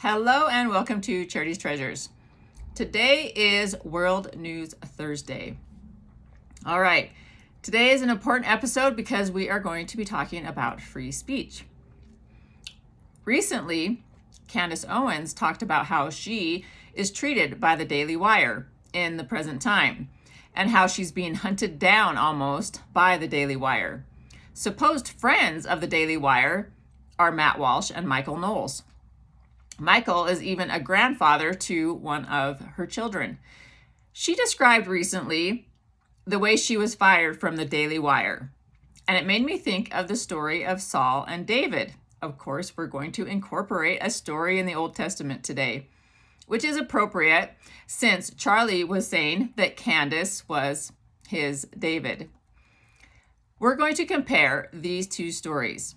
Hello and welcome to Charity's Treasures. Today is World News Thursday. All right, today is an important episode because we are going to be talking about free speech. Recently, Candace Owens talked about how she is treated by the Daily Wire in the present time and how she's being hunted down almost by the Daily Wire. Supposed friends of the Daily Wire are Matt Walsh and Michael Knowles. Michael is even a grandfather to one of her children. She described recently the way she was fired from the Daily Wire, and it made me think of the story of Saul and David. Of course, we're going to incorporate a story in the Old Testament today, which is appropriate since Charlie was saying that Candace was his David. We're going to compare these two stories.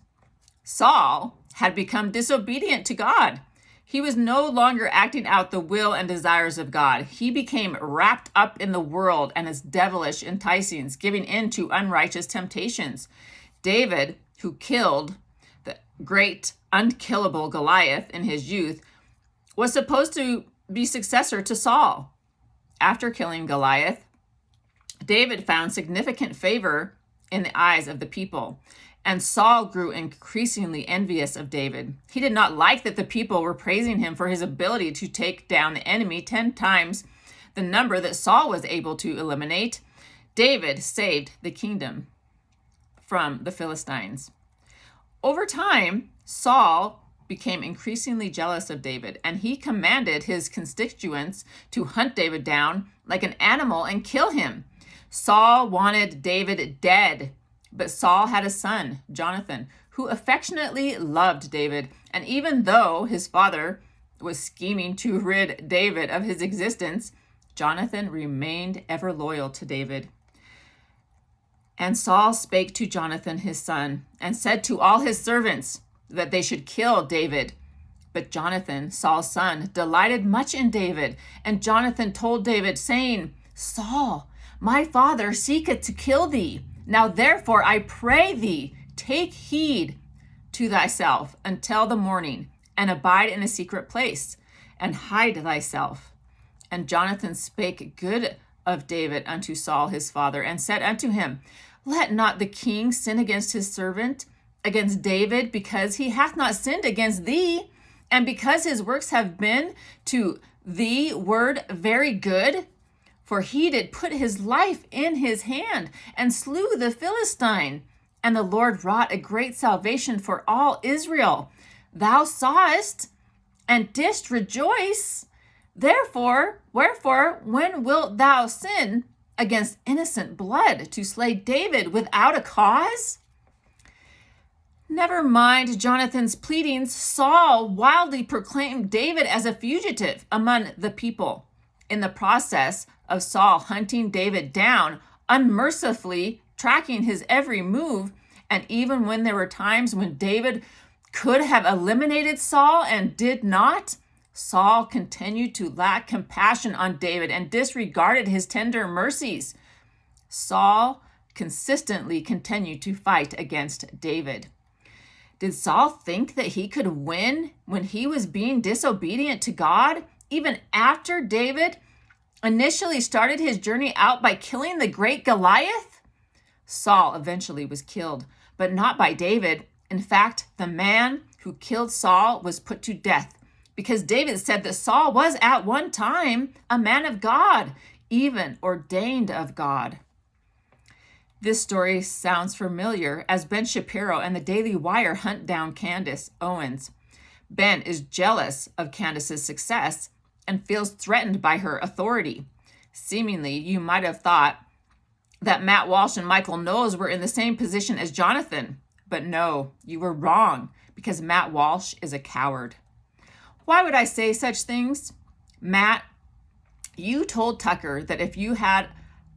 Saul had become disobedient to God. He was no longer acting out the will and desires of God. He became wrapped up in the world and its devilish enticings, giving in to unrighteous temptations. David, who killed the great unkillable Goliath in his youth, was supposed to be successor to Saul. After killing Goliath, David found significant favor in the eyes of the people, and Saul grew increasingly envious of David. He did not like that the people were praising him for his ability to take down the enemy 10 times the number that Saul was able to eliminate. David saved the kingdom from the Philistines. Over time, Saul became increasingly jealous of David, and he commanded his constituents to hunt David down like an animal and kill him. Saul wanted David dead, but Saul had a son, Jonathan, who affectionately loved David. And even though his father was scheming to rid David of his existence, Jonathan remained ever loyal to David. And Saul spake to Jonathan his son, and said to all his servants that they should kill David. But Jonathan, Saul's son, delighted much in David. And Jonathan told David, saying, Saul, my father seeketh to kill thee. Now therefore I pray thee, take heed to thyself until the morning, and abide in a secret place, and hide thyself. And Jonathan spake good of David unto Saul his father, and said unto him, Let not the king sin against his servant, against David, because he hath not sinned against thee, and because his works have been to thee word very good. For he did put his life in his hand, and slew the Philistine. And the Lord wrought a great salvation for all Israel. Thou sawest, and didst rejoice. Wherefore, when wilt thou sin against innocent blood, to slay David without a cause? Never mind Jonathan's pleadings, Saul wildly proclaimed David as a fugitive among the people. In the process of Saul hunting David down, unmercifully tracking his every move, and even when there were times when David could have eliminated Saul and did not, Saul continued to lack compassion on David and disregarded his tender mercies. Saul consistently continued to fight against David. Did Saul think that he could win when he was being disobedient to God, even after David initially started his journey out by killing the great Goliath? Saul eventually was killed, but not by David. In fact, the man who killed Saul was put to death because David said that Saul was at one time a man of God, even ordained of God. This story sounds familiar as Ben Shapiro and the Daily Wire hunt down Candace Owens. Ben is jealous of Candace's success and feels threatened by her authority. Seemingly, you might have thought that Matt Walsh and Michael Knowles were in the same position as Jonathan. But no, you were wrong, because Matt Walsh is a coward. Why would I say such things? Matt, you told Tucker that if you had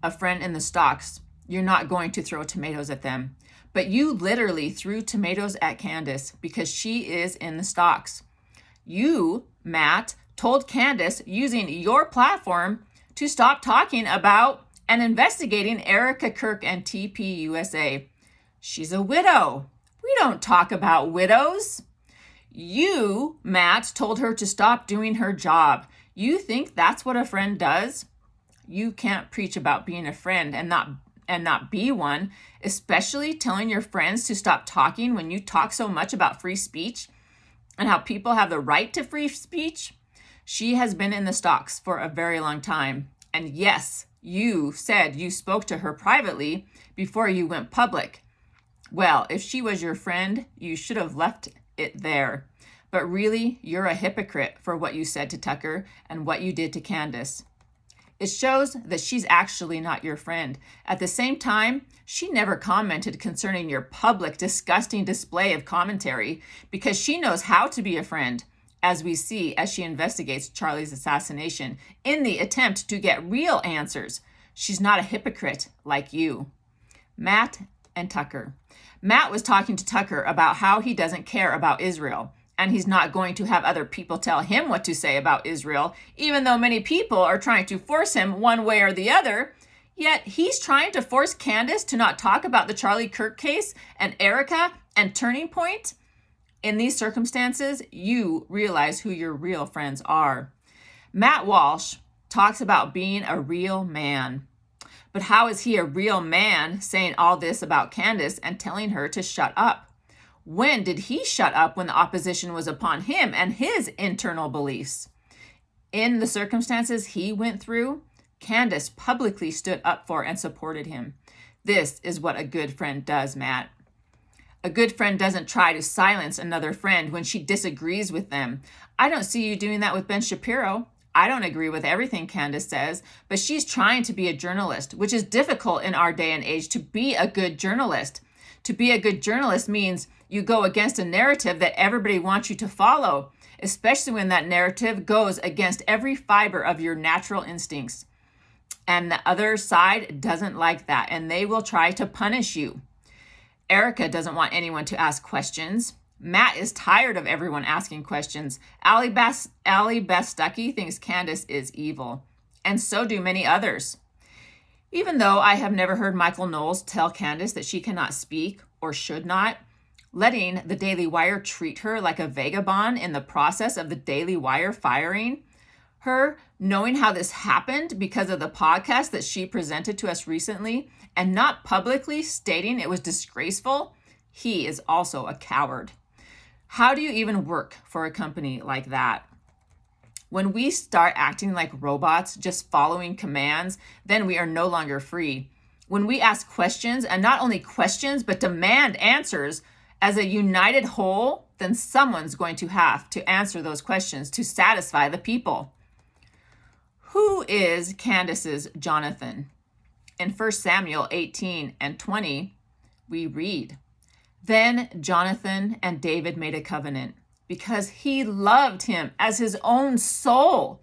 a friend in the stocks, you're not going to throw tomatoes at them. But you literally threw tomatoes at Candace because she is in the stocks. You, Matt, told Candace, using your platform, to stop talking about and investigating Erica Kirk and TPUSA. She's a widow. We don't talk about widows. You, Matt, told her to stop doing her job. You think that's what a friend does? You can't preach about being a friend and not be one, especially telling your friends to stop talking when you talk so much about free speech and how people have the right to free speech. She has been in the stocks for a very long time. And yes, you said you spoke to her privately before you went public. Well, if she was your friend, you should have left it there. But really, you're a hypocrite for what you said to Tucker and what you did to Candace. It shows that she's actually not your friend. At the same time, she never commented concerning your public, disgusting display of commentary because she knows how to be a friend, as we see as she investigates Charlie's assassination in the attempt to get real answers. She's not a hypocrite like you. Matt and Tucker. Matt was talking to Tucker about how he doesn't care about Israel, and he's not going to have other people tell him what to say about Israel, even though many people are trying to force him one way or the other. Yet he's trying to force Candace to not talk about the Charlie Kirk case and Erica and Turning Point. In these circumstances, you realize who your real friends are. Matt Walsh talks about being a real man. But how is he a real man saying all this about Candace and telling her to shut up? When did he shut up when the opposition was upon him and his internal beliefs? In the circumstances he went through, Candace publicly stood up for and supported him. This is what a good friend does, Matt. A good friend doesn't try to silence another friend when she disagrees with them. I don't see you doing that with Ben Shapiro. I don't agree with everything Candace says, but she's trying to be a journalist, which is difficult in our day and age to be a good journalist. To be a good journalist means you go against a narrative that everybody wants you to follow, especially when that narrative goes against every fiber of your natural instincts. And the other side doesn't like that, and they will try to punish you. Erica doesn't want anyone to ask questions. Matt is tired of everyone asking questions. Allie Stuckey thinks Candace is evil, and so do many others. Even though I have never heard Michael Knowles tell Candace that she cannot speak or should not, letting the Daily Wire treat her like a vagabond in the process of the Daily Wire firing her, knowing how this happened because of the podcast that she presented to us recently, and not publicly stating it was disgraceful, he is also a coward. How do you even work for a company like that? When we start acting like robots, just following commands, then we are no longer free. When we ask questions, and not only questions, but demand answers as a united whole, then someone's going to have to answer those questions to satisfy the people. Who is Candace's Jonathan? In 1 Samuel 18 and 20, we read, "Then Jonathan and David made a covenant, because he loved him as his own soul.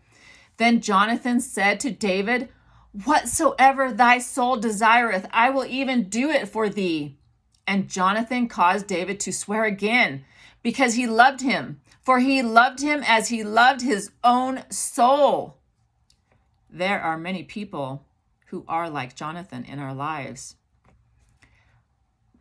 Then Jonathan said to David, 'Whatsoever thy soul desireth, I will even do it for thee.' And Jonathan caused David to swear again, because he loved him, for he loved him as he loved his own soul." There are many people who are like Jonathan in our lives.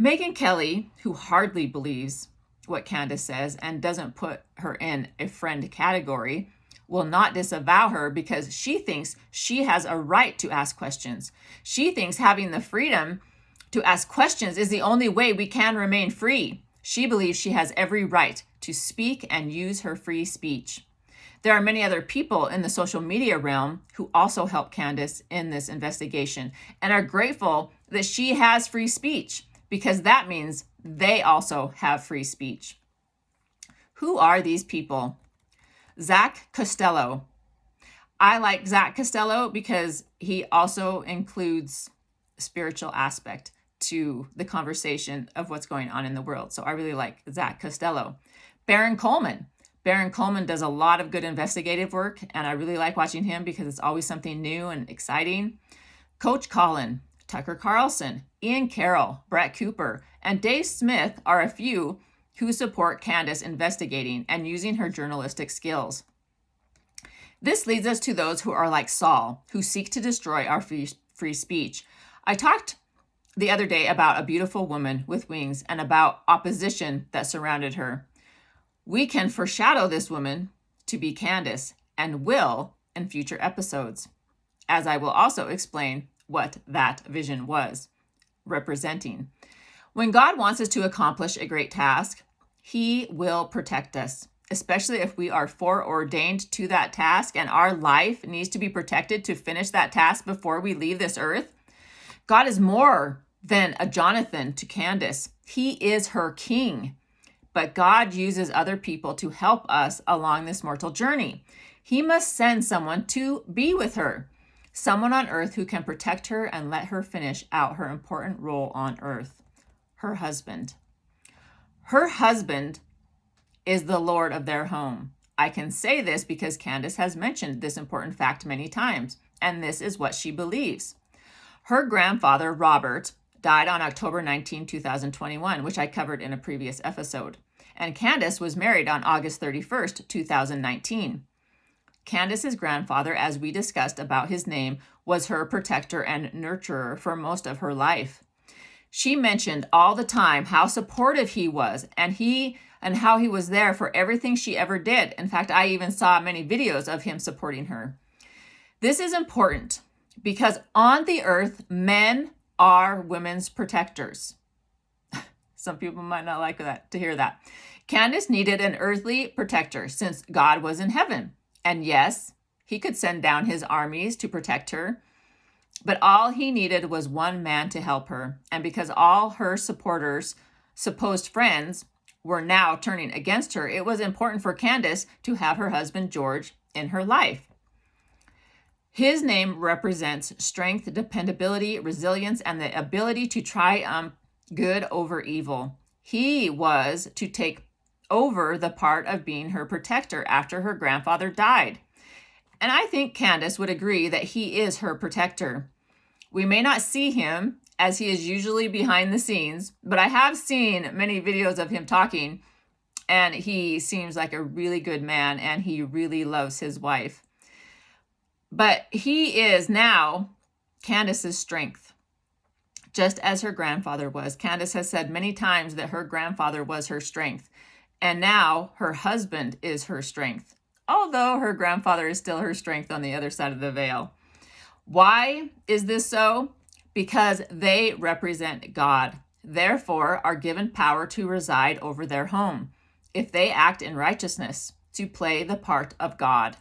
Megyn Kelly, who hardly believes what Candace says and doesn't put her in a friend category, will not disavow her because she thinks she has a right to ask questions. She thinks having the freedom to ask questions is the only way we can remain free. She believes she has every right to speak and use her free speech. There are many other people in the social media realm who also help Candace in this investigation and are grateful that she has free speech, because that means they also have free speech. Who are these people? Zach Costello. I like Zach Costello because he also includes a spiritual aspect to the conversation of what's going on in the world. So I really like Zach Costello. Baron Coleman. Baron Coleman does a lot of good investigative work, and I really like watching him because it's always something new and exciting. Coach Colin, Tucker Carlson, Ian Carroll, Brett Cooper, and Dave Smith are a few who support Candace investigating and using her journalistic skills. This leads us to those who are like Saul, who seek to destroy our free speech. I talked the other day about a beautiful woman with wings and about opposition that surrounded her. We can foreshadow this woman to be Candace and will in future episodes, as I will also explain what that vision was representing. When God wants us to accomplish a great task, He will protect us, especially if we are foreordained to that task and our life needs to be protected to finish that task before we leave this earth. God is more than a Jonathan to Candace. He is her king. But God uses other people to help us along this mortal journey. He must send someone to be with her, someone on earth who can protect her and let her finish out her important role on earth. Her husband. Her husband is the Lord of their home. I can say this because Candace has mentioned this important fact many times, and this is what she believes. Her grandfather, Robert, died on October 19, 2021, which I covered in a previous episode. And Candace was married on August 31st, 2019. Candace's grandfather, as we discussed about his name, was her protector and nurturer for most of her life. She mentioned all the time how supportive he was and how he was there for everything she ever did. In fact, I even saw many videos of him supporting her. This is important because on the earth, men are women's protectors. Some people might not like that to hear that. Candace needed an earthly protector since God was in heaven. And yes, he could send down his armies to protect her. But all he needed was one man to help her. And because all her supporters, supposed friends, were now turning against her, it was important for Candace to have her husband George in her life. His name represents strength, dependability, resilience, and the ability to triumph good over evil. He was to take over the part of being her protector after her grandfather died. And I think Candace would agree that he is her protector. We may not see him as he is usually behind the scenes, but I have seen many videos of him talking, and he seems like a really good man and he really loves his wife. But he is now Candace's strength, just as her grandfather was. Candace has said many times that her grandfather was her strength, and now her husband is her strength, although her grandfather is still her strength on the other side of the veil. Why is this so? Because they represent God, therefore are given power to reside over their home, if they act in righteousness, to play the part of God.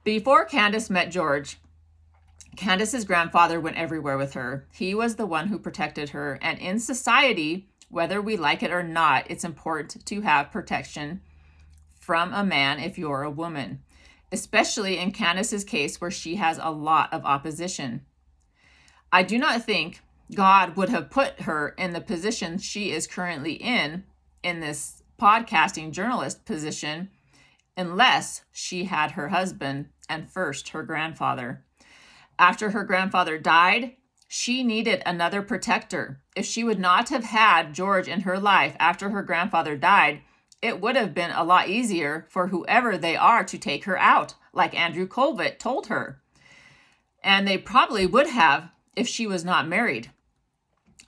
Before Candace met George, Candace's grandfather went everywhere with her. He was the one who protected her, and in society, whether we like it or not, it's important to have protection from a man if you're a woman, especially in Candace's case where she has a lot of opposition. I do not think God would have put her in the position she is currently in this podcasting journalist position, unless she had her husband and first her grandfather. After her grandfather died, she needed another protector. If she would not have had George in her life after her grandfather died, it would have been a lot easier for whoever they are to take her out, like Andrew Colvett told her. And they probably would have if she was not married.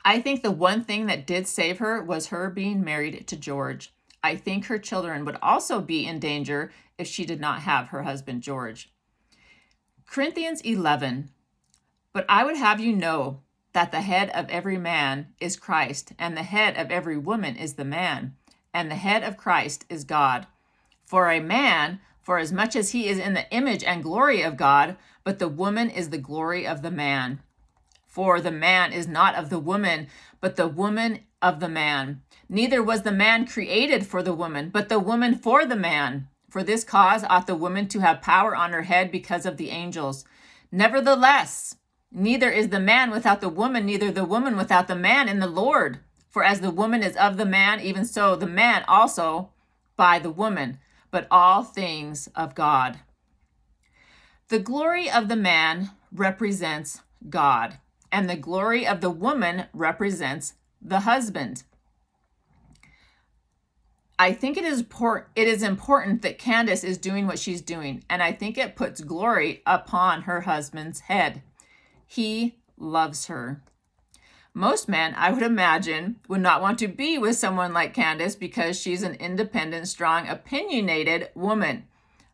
I think the one thing that did save her was her being married to George. I think her children would also be in danger if she did not have her husband George. Corinthians 11. But I would have you know that the head of every man is Christ, and the head of every woman is the man, and the head of Christ is God. For a man, for as much as he is in the image and glory of God, but the woman is the glory of the man. For the man is not of the woman, but the woman of the man. Neither was the man created for the woman, but the woman for the man. For this cause ought the woman to have power on her head because of the angels. Nevertheless, neither is the man without the woman, neither the woman without the man in the Lord. For as the woman is of the man, even so the man also by the woman, but all things of God. The glory of the man represents God, and the glory of the woman represents the husband. I think it is important that Candace is doing what she's doing, and I think it puts glory upon her husband's head. He loves her. Most men, I would imagine, would not want to be with someone like Candace because she's an independent, strong, opinionated woman.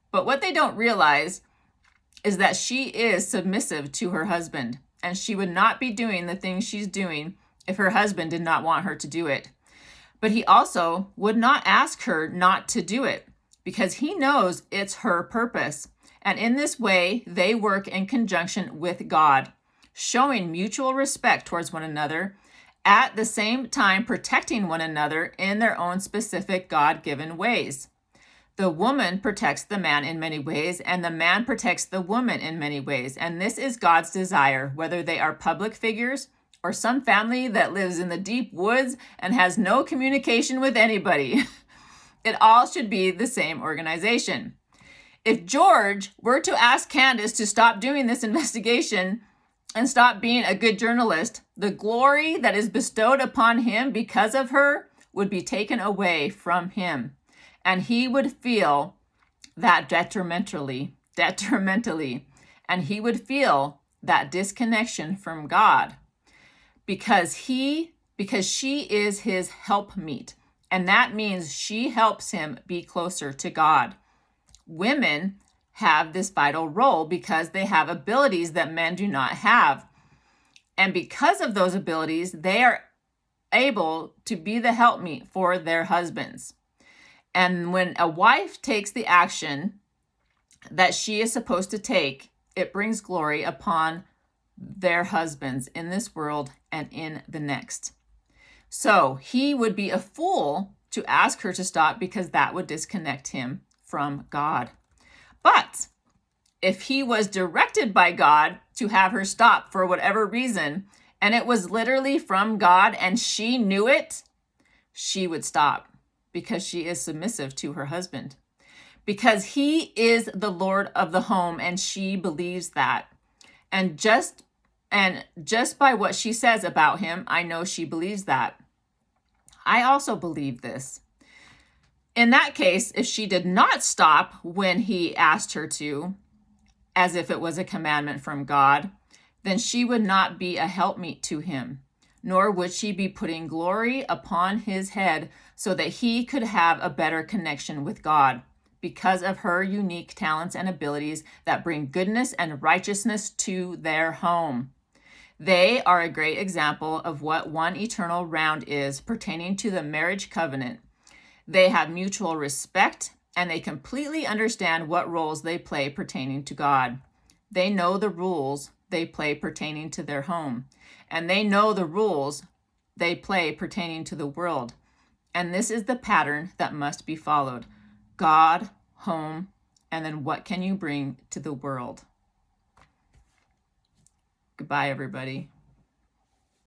But what they don't realize is that she is submissive to her husband, and she would not be doing the things she's doing if her husband did not want her to do it. But he also would not ask her not to do it because he knows it's her purpose. And in this way, they work in conjunction with God, showing mutual respect towards one another, at the same time protecting one another in their own specific God-given ways. The woman protects the man in many ways, and the man protects the woman in many ways. And this is God's desire, whether they are public figures or some family that lives in the deep woods and has no communication with anybody. It all should be the same organization. If George were to ask Candace to stop doing this investigation and stop being a good journalist, the glory that is bestowed upon him because of her would be taken away from him. And he would feel that detrimentally, and he would feel that disconnection from God because she is his helpmeet, and that means she helps him be closer to God. Women have this vital role because they have abilities that men do not have. And because of those abilities, they are able to be the helpmeet for their husbands. And when a wife takes the action that she is supposed to take, it brings glory upon their husbands in this world and in the next. So he would be a fool to ask her to stop because that would disconnect him from God. But if he was directed by God to have her stop for whatever reason, and it was literally from God and she knew it, she would stop. Because she is submissive to her husband. Because he is the Lord of the home, and she believes that. And just by what she says about him, I know she believes that. I also believe this. In that case, if she did not stop when he asked her to, as if it was a commandment from God, then she would not be a helpmeet to him, nor would she be putting glory upon his head so that he could have a better connection with God because of her unique talents and abilities that bring goodness and righteousness to their home. They are a great example of what one eternal round is pertaining to the marriage covenant. They have mutual respect and they completely understand what roles they play pertaining to God. They know the rules they play pertaining to their home, and they know the rules they play pertaining to the world. And this is the pattern that must be followed. God, home, and then what can you bring to the world? Goodbye, everybody.